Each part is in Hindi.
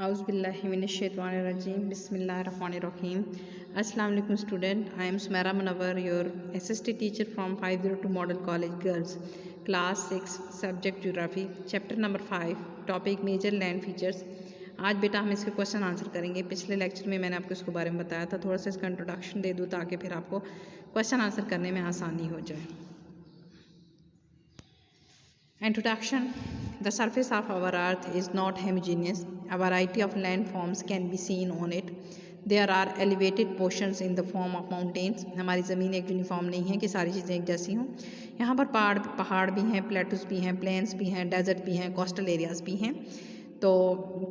Auzubillahiminash-shaytanir-rajim. Bismillahir-rahmanir-rahim. Assalamu alaikum student. I am Sumaira Munawwar, your SST teacher from 502 Model College Girls, Class 6, Subject Geography, Chapter number 5, Topic Major Land Features. आज बेटा हम इसके क्वेश्चन आंसर करेंगे। पिछले लेक्चर में मैंने आपको इसके बारे में बताया था, थोड़ा सा इसका इंट्रोडक्शन दे दूँ ताकि फिर आपको क्वेश्चन आंसर करने में आसानी हो जाए। Introduction. The surface of our earth is not homogeneous. A variety of landforms can be seen on it. There are elevated portions in the form of mountains. हमारी ज़मीन एक यूनिफॉर्म नहीं है कि सारी चीज़ें एक जैसी हों। यहाँ पर पहाड़ भी हैं, प्लेटूस भी हैं, प्लेन्स भी हैं, डेजर्ट भी हैं, कोस्टल एरियाज भी हैं। तो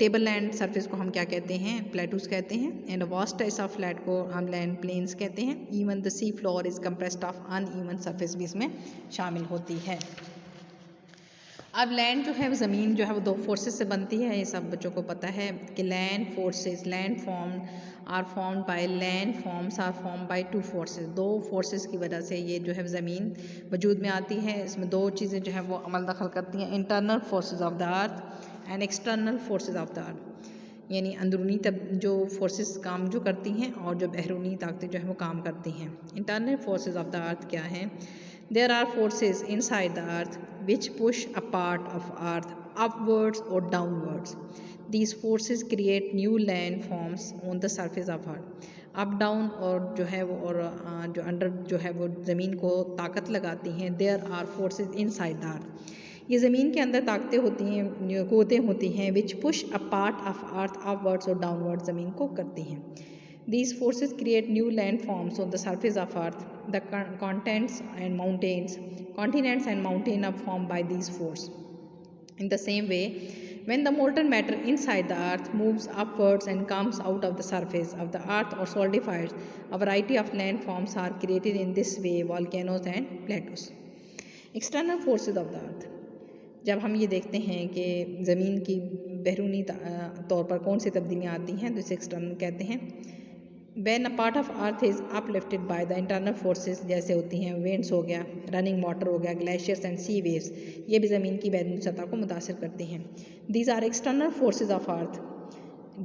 टेबल लैंड सरफेस को हम क्या कहते हैं? प्लेटूस कहते हैं। And vast types of flat को हम लैंड प्लेन्स कहते हैं। Even the sea floor is compressed of uneven surface भी इसमें शामिल होती है। अब लैंड जो है, ज़मीन जो है वो दो फोर्सेस से बनती है। ये सब बच्चों को पता है कि land forces, land form are formed by land forms are form by two forces. दो फोर्सेस की वजह से ये जो है ज़मीन वजूद में आती है। इसमें दो चीज़ें जो है वो अमल दखल करती हैं, internal forces of the earth and external forces of the अर्थ। यानी अंदरूनी जो फोर्सेस काम जो करती हैं और जो बहरूनी ताकतें जो है वो काम करती हैं। इंटरनल फोर्सेस ऑफ द अर्थ क्या हैं? There are forces inside the earth which push a part of earth upwards or downwards. These forces create new land forms on the surface of earth. Up down और जो है वो और जो अंडर जो है वो ज़मीन को ताकत लगाती हैं। There are forces inside the earth. ये ज़मीन के अंदर ताकतें होती हैं, क़ुव्वतें होती हैं which push a part of earth upwards or downwards, ज़मीन को करती हैं। These forces create new landforms on the surface of earth. The continents and mountains are formed by these forces. In the same way, when the molten matter inside the earth moves upwards and comes out of the surface of the earth or solidifies, a variety of landforms are created in this way, volcanoes and plateaus. External forces of the earth. जब हम ये देखते हैं कि ज़मीन की बैरूनी तौर पर कौन सी तब्दीलियाँ आती हैं तो इसे एक्सटर्नल कहते हैं। When a part of earth is uplifted by the internal forces, जैसे होती हैं winds हो गया, running water हो गया, glaciers and sea waves, ये भी ज़मीन की बैरूनी सतह को मुतासिर करती हैं। These are external forces of earth.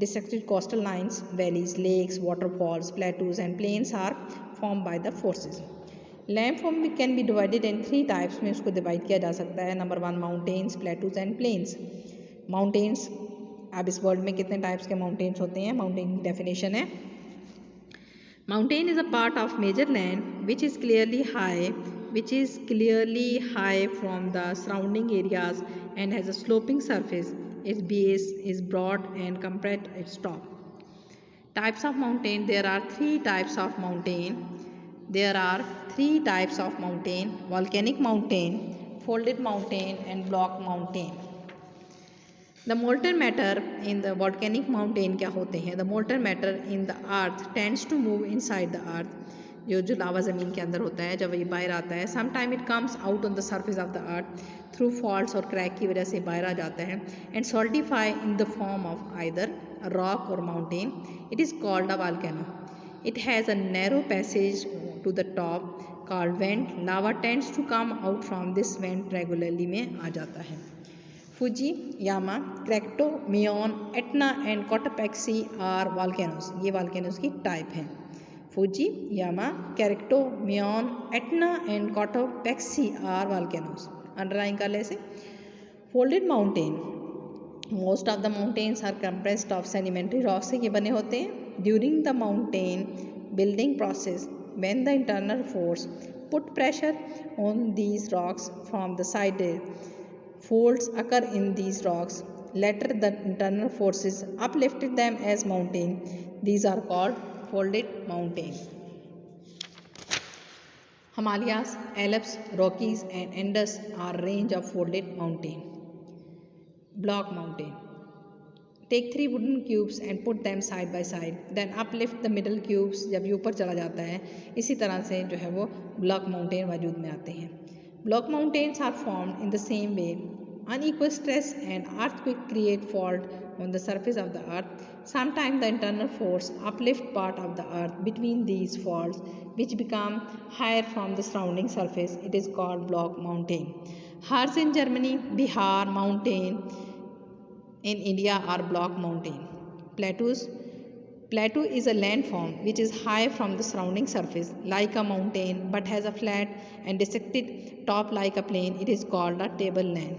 Dissected coastal lines, valleys, lakes, waterfalls, plateaus and plains are formed by the forces. Landform can be divided in three types में उसको डिवाइड किया जा सकता है। Number 1 mountains, plateaus and plains. Mountains, अब इस वर्ल्ड में कितने टाइप्स के माउंटेन्स होते हैं? माउंटेन की डेफिनेशन है, mountain is a part of major land which is clearly high from the surrounding areas and has a sloping surface. Its base is broad and compressed at its top. Types of mountain. There are three types of mountain. Volcanic mountain, folded mountain and block mountain. The molten matter in the volcanic mountain क्या होते हैं? The molten matter in the earth tends to move inside the earth. जो लावा ज़मीन के अंदर होता है, जब ये बाहर आता है, sometime it comes out on the surface of the earth through faults और crack की वजह से बाहर आ जाता है and solidify in the form of either a rock or mountain. It is called a volcano. It has a narrow passage to the top called vent. Lava tends to come out from this vent regularly में आ जाता है। Fujiyama, Krakatoa, Mayon, Etna and Cotopaxi are volcanoes. ये वॉल्केनोस की टाइप हैं। Fujiyama, Krakatoa, Mayon, Etna and Cotopaxi are volcanoes. Underline कर ले से। Folded mountain, most of the mountains are compressed of sedimentary rock से ये बने होते हैं। During the mountain building process, when the internal force put pressure on these rocks from the side, folds occur in these rocks. Later the internal forces uplifted them as mountain. These are called folded mountain. Himalayas, Alps, Rockies and Andes are range of folded mountain. Block mountain. Take 3 wooden cubes and put them side by side. Then uplift the middle cubes. जब ये ऊपर चला जाता है, इसी तरह से जो है वो block mountain वजूद में आते हैं। Block mountains are formed in the same way. Unequal stress and earthquake create fault on the surface of the earth. Sometimes the internal force uplift part of the earth between these faults, which become higher from the surrounding surface. It is called block mountain. Harz in Germany, Bihar mountain in India are block mountain. Plateaus. Plateau is a landform which is high from the surrounding surface like a mountain but has a flat and dissected top like a plain. It is called a tableland.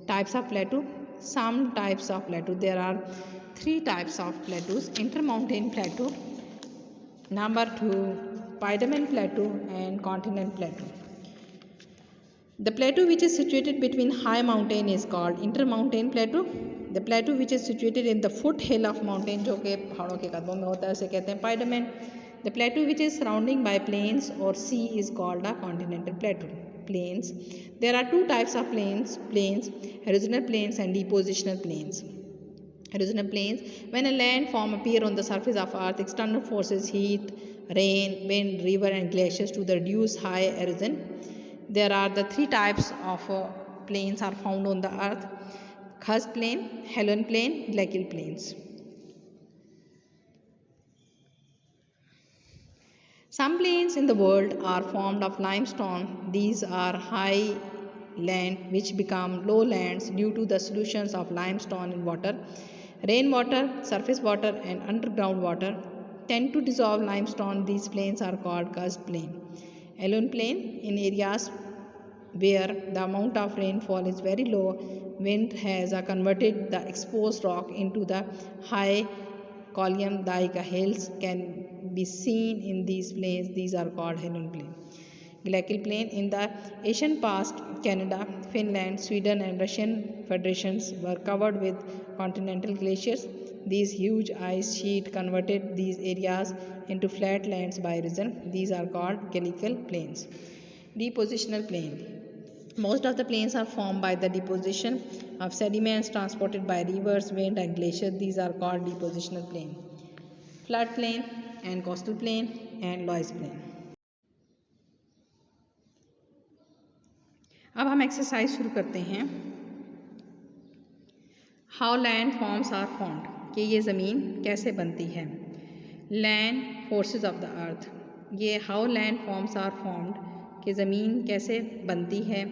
Types of plateau. Some types of plateau. There are three types of plateaus. Intermountain plateau, number 2 Piedmont plateau, and continental plateau. The plateau which is situated between high mountain is called intermountain plateau. The plateau which is situated in the foothill of mountain, जो कि पहाड़ों के कदमों में होता है, उसे कहते हैं piedmont. The plateau which is surrounding by plains or sea is called a continental plateau. Plains. There are two types of plains: erosional plains and depositional plains. Erosional plains. When a landform appear on the surface of earth, external forces, heat, rain, wind, river and glaciers to the reduce high erosion. There are the three types of plains are found on the earth: karst plain, Helene plain, glacial plains. Some plains in the world are formed of limestone. These are high land which become lowlands due to the solutions of limestone in water. Rainwater, surface water and underground water tend to dissolve limestone. These plains are called karst plain. Alone plain. In areas where the amount of rainfall is very low, wind has converted the exposed rock into the high column like hills can be seen in these plains. These are called Helene plain. Glacial plain. In the ancient past, Canada, Finland, Sweden and Russian federations were covered with continental glaciers. These huge ice sheet converted these areas into flat lands by erosion. These are called glacial plains. Depositional plain. Most of the plains are formed by the deposition of sediments transported by rivers, wind and glaciers. These are called depositional plain. Flood plain and coastal plain and loess plain. अब हम एक्सरसाइज शुरू करते हैं. How land forms are formed, कि ये ज़मीन कैसे बनती है. Land forces of the earth. ये how land forms are formed, कि ज़मीन कैसे बनती है.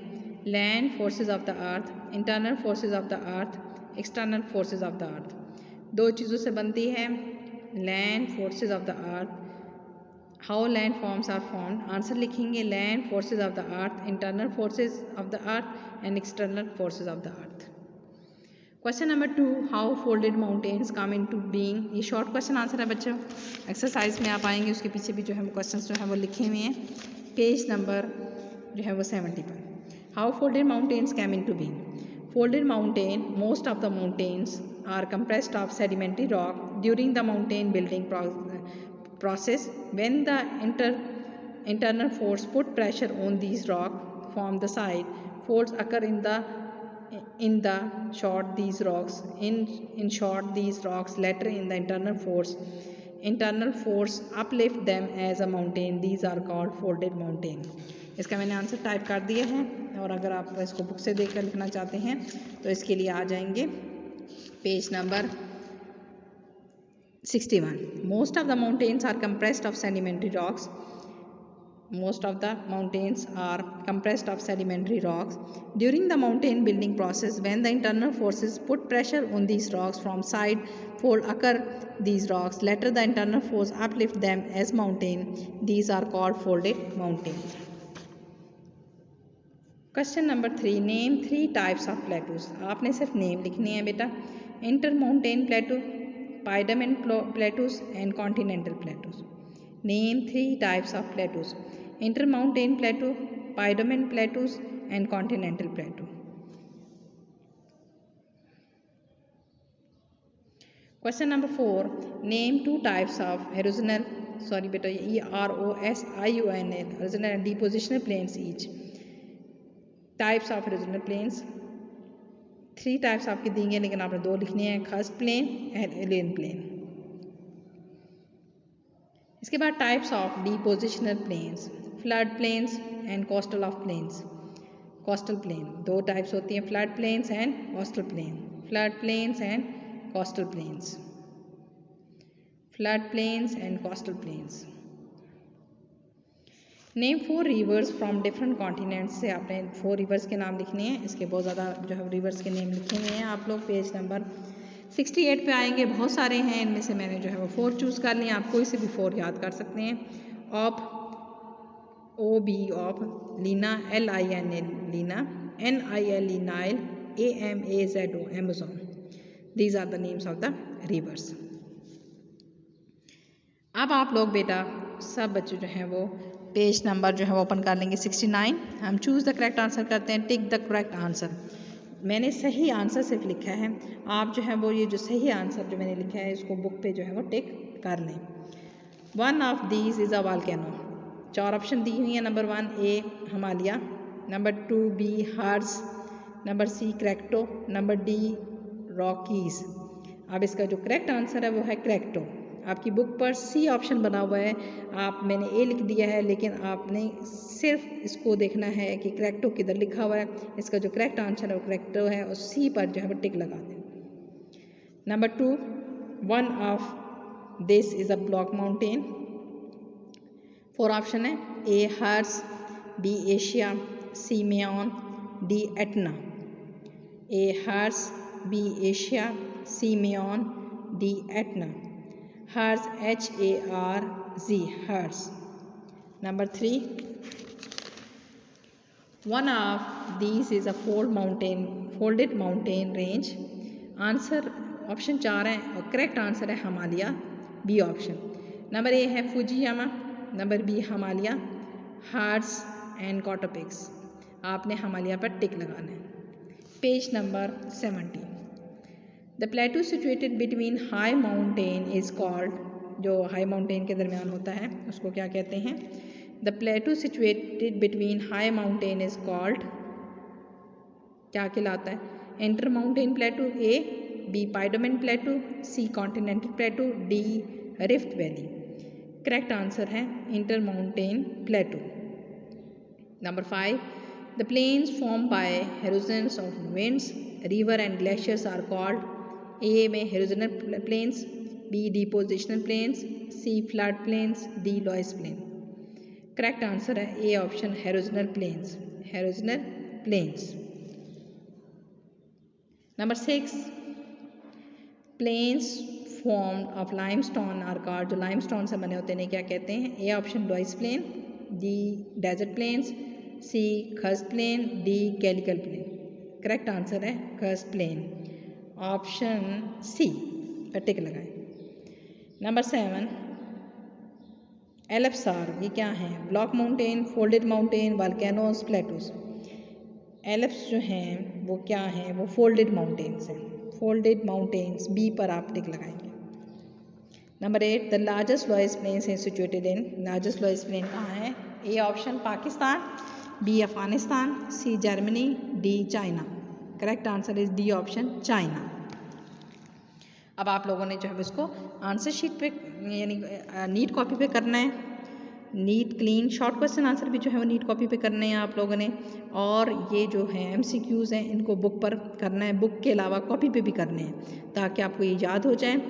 Land forces of the earth, internal forces of the earth, external forces of the earth. दो चीज़ों से बनती है. Land forces of the earth. How land forms are formed. Answer लिखेंगे land forces of the earth, internal forces of the earth and external forces of the earth. Question number 2, how folded mountains come into being. ये शॉर्ट क्वेश्चन आंसर है बच्चों. एक्सरसाइज में आप आएंगे, उसके पीछे भी जो है वो क्वेश्चन जो है वो लिखे हुए हैं, पेज नंबर जो है वो 70 पर. How folded mountains come into being. Folded mountain, most of the mountains are compressed of sedimentary rock during the mountain building process. When the internal force put pressure on these rock from the side, folds occur in the short these rocks. In short these rocks later in the internal force uplift them as a mountain. These are called folded mountain. इसका मैंने आंसर टाइप कर दिया है, और अगर आप इसको बुक से देखकर लिखना चाहते हैं तो इसके लिए आ जाएंगे page number 61. Most of the mountains are compressed of sedimentary rocks. Most of the mountains are compressed of sedimentary rocks. During the mountain building process, when the internal forces put pressure on these rocks from side, fold occur these rocks. Later the internal force uplift them as mountain. These are called folded mountain. Question number 3, name 3 types of plateaus. आपने सिर्फ नेम लिखने हैं बेटा. Intermountain plateau, piedmont plateaus and continental plateaus. Name 3 types of plateaus. Intermountain plateau, piedmont plateaus and continental plateau. Question number 4, name 2 types of erosional, sorry बेटा EROSIONL, erosional and depositional plains each. Types of erosional plains 3 types आपके देंगे, लेकिन आपने 2 लिखने हैं, karst plain and Helene plane. इसके बाद types of depositional plains, flood plains and coastal of plains. Coastal plain 2 types होती हैं, flood plains and coastal plain. Flood plains and coastal plains. Flood plains and coastal plains. Name 4 rivers from different continents. से आपने 4 रिवर्स के नाम लिखने हैं. इसके बहुत ज़्यादा जो है रिवर्स के नेम लिखे हुए हैं आप लोग पेज नंबर 68 पे आएंगे, बहुत सारे हैं, इनमें से मैंने जो है वो 4 चूज़ कर लिए, आप कोई से भी 4 याद कर सकते हैं। Of, OB of, Lena LINA Lena, NILE Nile, AMAZO Amazon, these are the names of the rivers. अब आप लोग बेटा सब बच्चे जो हैं वो पेज नंबर जो है वो ओपन कर लेंगे 69। हम चूज़ द करेक्ट आंसर करते हैं, टिक द करेक्ट आंसर। मैंने सही आंसर सिर्फ लिखा है, आप जो है वो ये जो सही आंसर जो मैंने लिखा है इसको बुक पे जो है वो टिक कर लें। One of these is a volcano, 4 option दी हुई हैं। Number 1 A Himalaya, number 2 B Harz, number C Krakatoa, number D Rockies. अब इसका जो करेक्ट आंसर है वो है क्रैक्टो। आपकी बुक पर C ऑप्शन बना हुआ है, आप मैंने A लिख दिया है, लेकिन आपने सिर्फ इसको देखना है कि क्रैक्टो किधर लिखा हुआ है। इसका जो करेक्ट आंसर है वो क्रैक्टो है और C पर जो है वो टिक लगा दें। Number 2 one of this is a block mountain. 4 option है, A Harz, B Asia, C Mayon, D Etna. A Harz, B Asia, C Mayon, D Etna. Harz HARZ Harz. Number 3 one of these is a folded mountain range. Answer option 4 है और करेक्ट आंसर है Himalaya, B option. Number A है Fujiyama, number B Himalaya, Harz and Cotopaxi. आपने हिमालय पर टिक लगाना है। Page number 70। The plateau situated between high mountain is called, जो हाई माउंटेन के दरमियान होता है उसको क्या कहते हैं? The plateau situated between high mountain is called, क्या कहलाता है? Inter mountain plateau A, B piedmont plateau, C continental plateau, D rift valley. Correct answer है inter mountain plateau. Number 5 the plains form by erosions of winds, river and glaciers are called. A में हेरोजनल plains, B depositional plains, C flood plains, D loess plain. Correct answer है A option erosional plains, erosional plains. Number 6 plains formed of limestone are called, जो लाइमस्टोन से बने होते हैं क्या कहते हैं? A option loess plain, D desert plains, C karst plain, D कैलिकल प्लेन। करेक्ट आंसर है खस्ट प्लेन, ऑप्शन C पर टिक लगाएं। नंबर 7 एल्प्स आर, ये क्या है? Block mountain, folded mountain, volcanoes, plateaus. Alps जो हैं वो क्या हैं? वो फोल्डेड माउंटेन्स हैं, फोल्डेड माउंटेन्स, B पर आप टिक लगाएंगे। Number 8 the largest loess plains is situated in, largest loess plain कहाँ है? A option Pakistan, B Afghanistan, C Germany, D China. Correct answer is D option China. अब आप लोगों ने जो है इसको आंसर शीट पे यानी नीट कॉपी पे करना है, neat clean short question answer भी जो है वो नीट कॉपी पे करने हैं आप लोगों ने, और ये जो है MCQs हैं इनको बुक पर करना है, बुक के अलावा कॉपी पे भी करने हैं ताकि आपको ये याद हो जाए,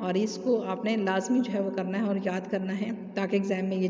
और इसको आपने लाजमी जो है वो करना है और याद करना है ताकि एग्ज़ाम में ये